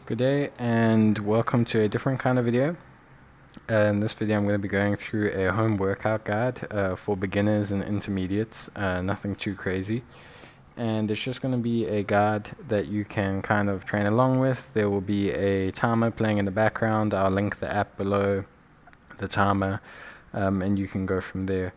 Good day and welcome to a different kind of video. In this video I'm going to be going through a home workout guide for beginners and intermediates, nothing too crazy. And it's just going to be a guide that you can kind of train along with. There will be a timer playing in the background. I'll link the app below the timer, and you can go from there.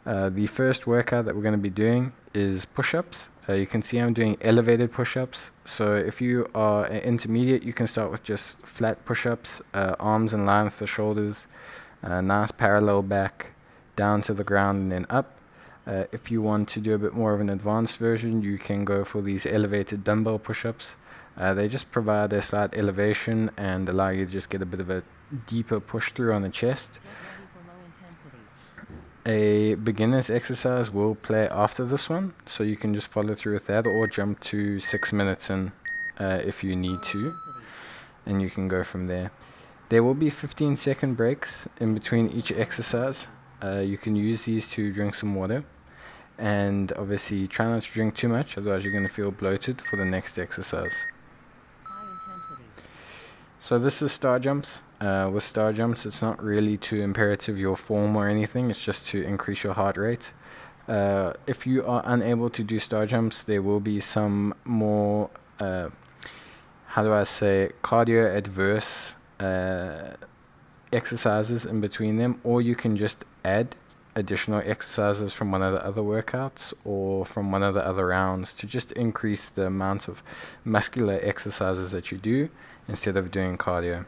The first workout that we're going to be doing is push-ups. You can see I'm doing elevated push-ups. So if you are an intermediate, you can start with just flat push-ups, arms in line with the shoulders, nice parallel back, down to the ground and then up. If you want to do a bit more of an advanced version, you can go for these elevated dumbbell push-ups. They just provide a slight elevation and allow you to just get a bit of a deeper push through on the chest. A beginner's exercise will play after this one, so you can just follow through with that or jump to 6 minutes in if you need to, and you can go from there. There will be 15-second breaks in between each exercise. You can use these to drink some water, and obviously try not to drink too much, otherwise you're going to feel bloated for the next exercise. So this is star jumps. With star jumps, it's not really too imperative your form or anything, it's just to increase your heart rate. If you are unable to do star jumps, there will be some more, cardio adverse exercises in between them, or you can just add additional exercises from one of the other workouts or from one of the other rounds to just increase the amount of muscular exercises that you do instead of doing cardio.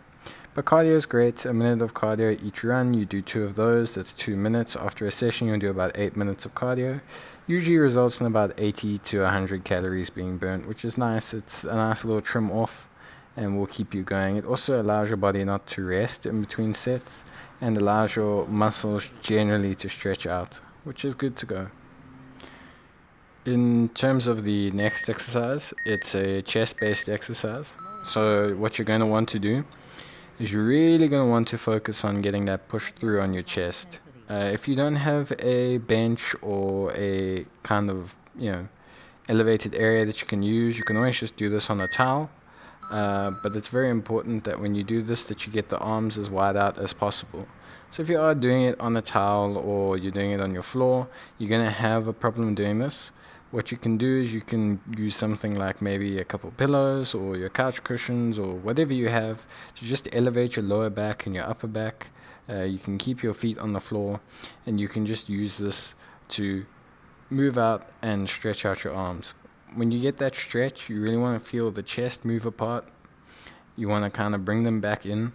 But cardio is great. A minute of cardio each run, you do 2 of those, that's 2 minutes. After a session you'll do about 8 minutes of cardio. Usually results in about 80 to 100 calories being burnt, which is nice. It's a nice little trim off and will keep you going. It also allows your body not to rest in between sets and allows your muscles generally to stretch out, which is good to go. In terms of the next exercise, it's a chest-based exercise. So what you're going to want to do is you're really going to want to focus on getting that push through on your chest. If you don't have a bench or a kind of, elevated area that you can use, you can always just do this on a towel. But it's very important that when you do this that you get the arms as wide out as possible. So if you are doing it on a towel or you're doing it on your floor, you're going to have a problem doing this. What you can do is you can use something like maybe a couple pillows or your couch cushions or whatever you have to just elevate your lower back and your upper back. You can keep your feet on the floor and you can just use this to move out and stretch out your arms. When you get that stretch, you really want to feel the chest move apart. You want to kind of bring them back in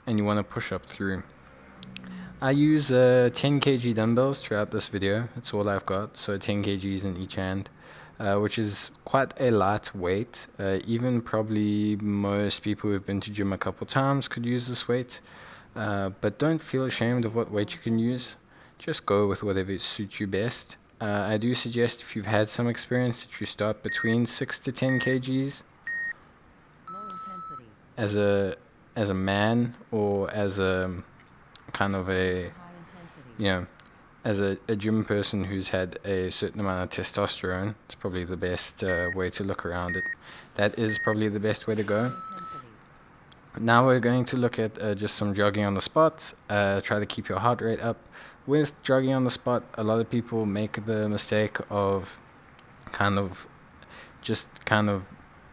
and you want to push up through. I use 10 kg dumbbells throughout this video. That's all I've got, so 10 kgs in each hand, which is quite a light weight. Even probably most people who've been to gym a couple times could use this weight, but don't feel ashamed of what weight you can use. Just go with whatever suits you best. I do suggest if you've had some experience that you start between 6 to 10 kgs. As a man or as a kind of as a gym person who's had a certain amount of testosterone, it's probably the best way to look around it. That is probably the best way to go. Now we're going to look at just some jogging on the spot. Try to keep your heart rate up. With jogging on the spot, a lot of people make the mistake of kind of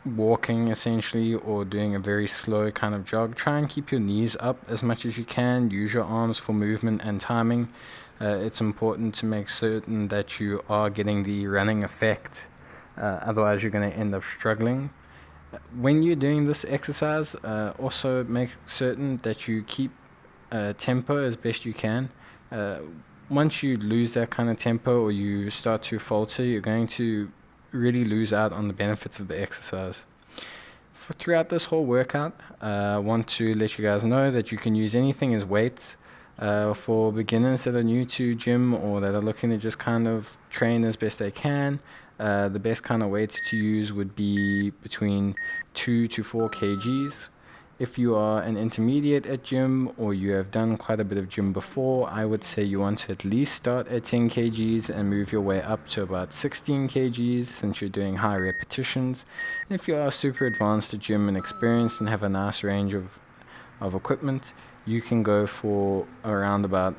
walking essentially or doing a very slow kind of jog. Try and keep your knees up as much as you can. Use your arms for movement and timing. It's important to make certain that you are getting the running effect. Otherwise you're going to end up struggling. When you're doing this exercise, also make certain that you keep tempo as best you can. Once you lose that kind of tempo or you start to falter, you're going to really lose out on the benefits of the exercise. Throughout this whole workout, I want to let you guys know that you can use anything as weights. For beginners that are new to gym or that are looking to just kind of train as best they can, the best kind of weights to use would be between 2 to 4 kgs. If you are an intermediate at gym or you have done quite a bit of gym before, I would say you want to at least start at 10 kgs and move your way up to about 16 kgs since you're doing high repetitions. And if you are super advanced at gym and experienced and have a nice range of equipment, you can go for around about,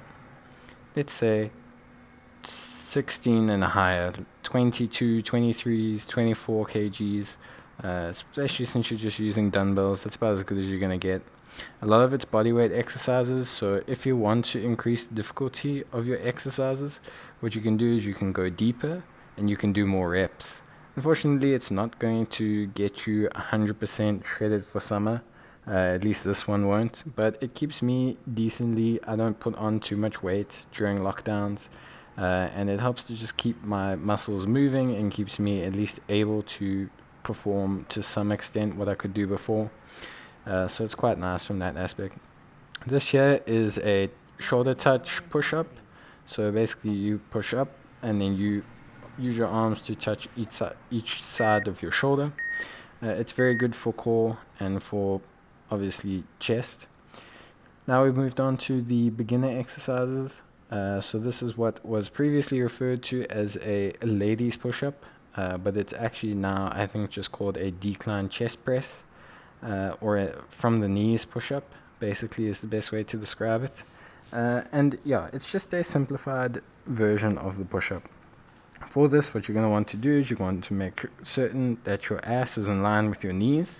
let's say, 16 and higher, 22, 23s, 24 kgs. Especially since you're just using dumbbells, that's about as good as you're going to get. A lot of it's bodyweight exercises, so if you want to increase the difficulty of your exercises, what you can do is you can go deeper and you can do more reps. Unfortunately, it's not going to get you 100% shredded for summer. At least this one won't, but it keeps me decently. I don't put on too much weight during lockdowns, and it helps to just keep my muscles moving and keeps me at least able to perform to some extent what I could do before. So it's quite nice from that aspect. This here is a shoulder touch push-up. So basically you push up and then you use your arms to touch each side of your shoulder. It's very good for core and for obviously chest. Now we've moved on to the beginner exercises. So this is what was previously referred to as a ladies push-up. But it's actually now, I think, just called a decline chest press, or a from the knees push-up, basically is the best way to describe it. And yeah, it's just a simplified version of the push-up. For this, what you're going to want to do is you're going to make certain that your ass is in line with your knees,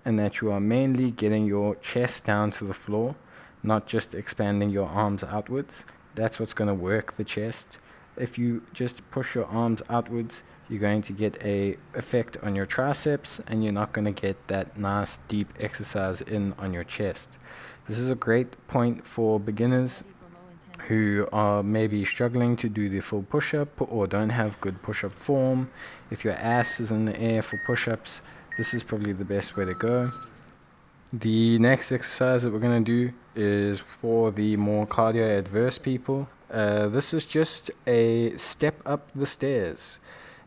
and that you are mainly getting your chest down to the floor, not just expanding your arms outwards. That's what's going to work the chest. If you just push your arms outwards, you're going to get a effect on your triceps and you're not going to get that nice deep exercise in on your chest. This is a great point for beginners who are maybe struggling to do the full push-up or don't have good push-up form. If your ass is in the air for push-ups, this is probably the best way to go. The next exercise that we're going to do is for the more cardio adverse people. This is just a step up the stairs.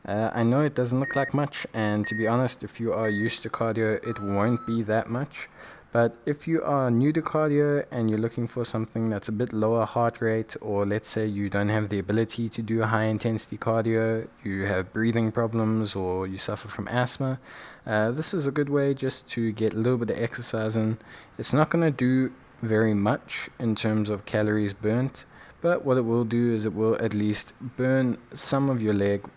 I know it doesn't look like much, and to be honest, if you are used to cardio, it won't be that much. But if you are new to cardio and you're looking for something that's a bit lower heart rate, or let's say you don't have the ability to do a high intensity cardio, you have breathing problems, or you suffer from asthma, this is a good way just to get a little bit of exercise in. It's not going to do very much in terms of calories burnt, but what it will do is it will at least burn some of your leg,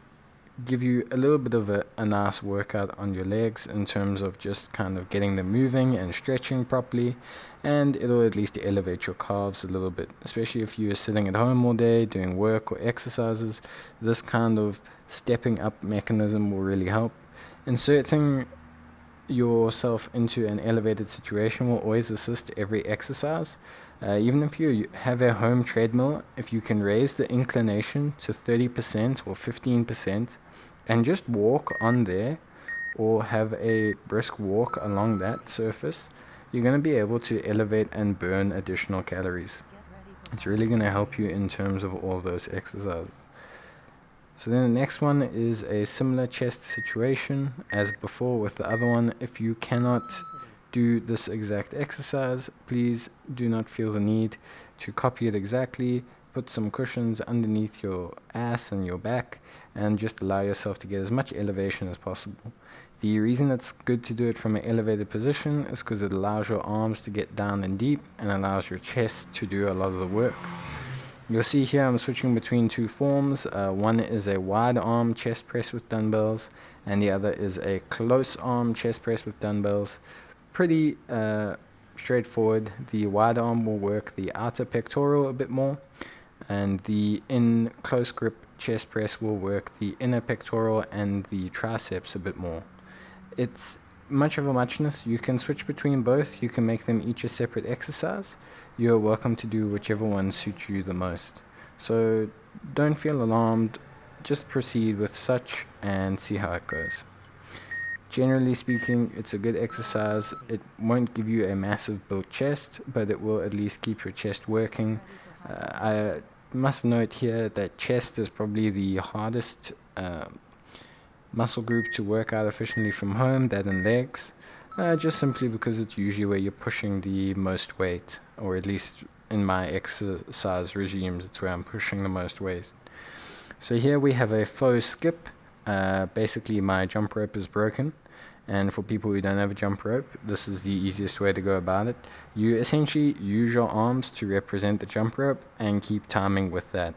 give you a little bit of a nice workout on your legs in terms of just kind of getting them moving and stretching properly, and it'll at least elevate your calves a little bit, especially if you're sitting at home all day doing work or exercises. This kind of stepping up mechanism will really help. Inserting yourself into an elevated situation will always assist every exercise. Even if you have a home treadmill, if you can raise the inclination to 30% or 15% and just walk on there or have a brisk walk along that surface, you're going to be able to elevate and burn additional calories. It's really going to help you in terms of all those exercises. So then the next one is a similar chest situation as before with the other one. If you cannot do this exact exercise, please do not feel the need to copy it exactly. Put some cushions underneath your ass and your back and just allow yourself to get as much elevation as possible. The reason it's good to do it from an elevated position is because it allows your arms to get down and deep and allows your chest to do a lot of the work. You'll see here I'm switching between two forms. One is a wide arm chest press with dumbbells, and the other is a close arm chest press with dumbbells. Pretty straightforward. The wide arm will work the outer pectoral a bit more, and the in close grip chest press will work the inner pectoral and the triceps a bit more. It's much of a muchness. You can switch between both. You can make them each a separate exercise. You're welcome to do whichever one suits you the most. So don't feel alarmed. Just proceed with such and see how it goes. Generally speaking, it's a good exercise. It won't give you a massive built chest, but it will at least keep your chest working. I must note here that chest is probably the hardest muscle group to work out efficiently from home, that and legs. just simply because it's usually where you're pushing the most weight, or at least in my exercise regimes, it's where I'm pushing the most weight. So here we have a faux skip. Basically my jump rope is broken, and for people who don't have a jump rope, this is the easiest way to go about it. You essentially use your arms to represent the jump rope and keep timing with that.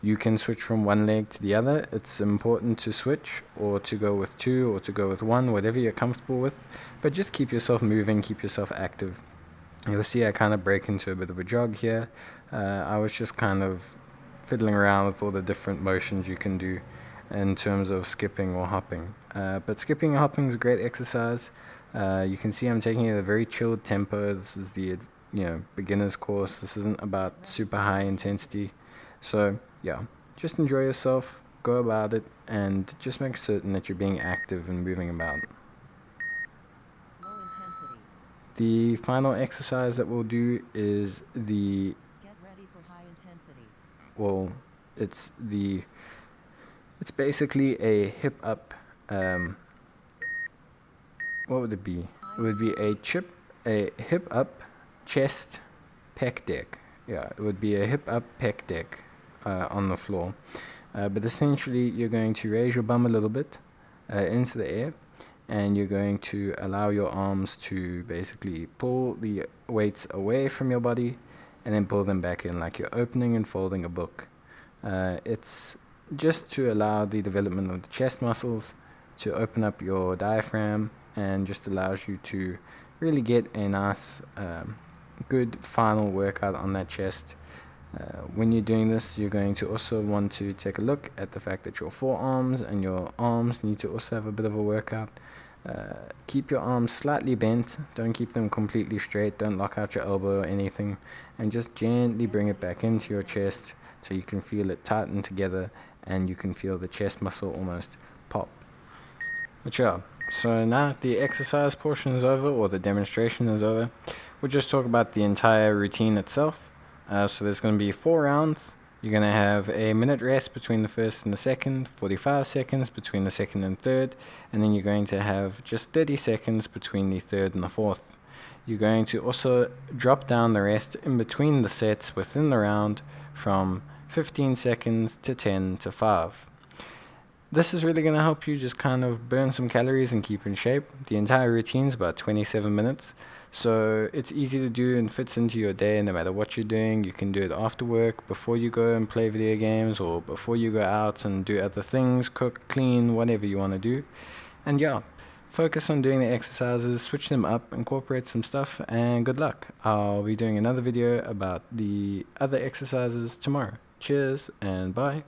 You can switch from one leg to the other. It's important to switch, or to go with two, or to go with one, whatever you're comfortable with, but just keep yourself moving, keep yourself active. You'll see I kind of break into a bit of a jog here. I was just kind of fiddling around with all the different motions you can do in terms of skipping or hopping. But skipping and hopping is a great exercise. You can see I'm taking it at a very chilled tempo. This is the beginner's course. This isn't about super high intensity. So yeah, just enjoy yourself, go about it, and just make certain that you're being active and moving about. The final exercise that we'll do is the Get ready for high intensity. well, it's basically a hip up. What would it be? It would be a hip up chest pec deck. Yeah, it would be a hip up pec deck on the floor. But essentially, you're going to raise your bum a little bit into the air, and you're going to allow your arms to basically pull the weights away from your body and then pull them back in, like you're opening and folding a book. It's just to allow the development of the chest muscles, to open up your diaphragm, and just allows you to really get a nice good final workout on that chest. When you're doing this, you're going to also want to take a look at the fact that your forearms and your arms need to also have a bit of a workout. Keep your arms slightly bent, don't keep them completely straight, don't lock out your elbow or anything, and just gently bring it back into your chest so you can feel it tighten together and you can feel the chest muscle almost pop. But yeah, so now the exercise portion is over, or the demonstration is over. We'll just talk about the entire routine itself. So there's going to be 4 rounds. You're going to have a minute rest between the first and the second, 45 seconds between the second and third, and then you're going to have just 30 seconds between the third and the fourth. You're going to also drop down the rest in between the sets within the round from 15 seconds to 10 to 5. This is really going to help you just kind of burn some calories and keep in shape. The entire routine is about 27 minutes. So it's easy to do and fits into your day no matter what you're doing. You can do it after work, before you go and play video games, or before you go out and do other things, cook, clean, whatever you want to do. And yeah, focus on doing the exercises, switch them up, incorporate some stuff, and good luck. I'll be doing another video about the other exercises tomorrow. Cheers and bye.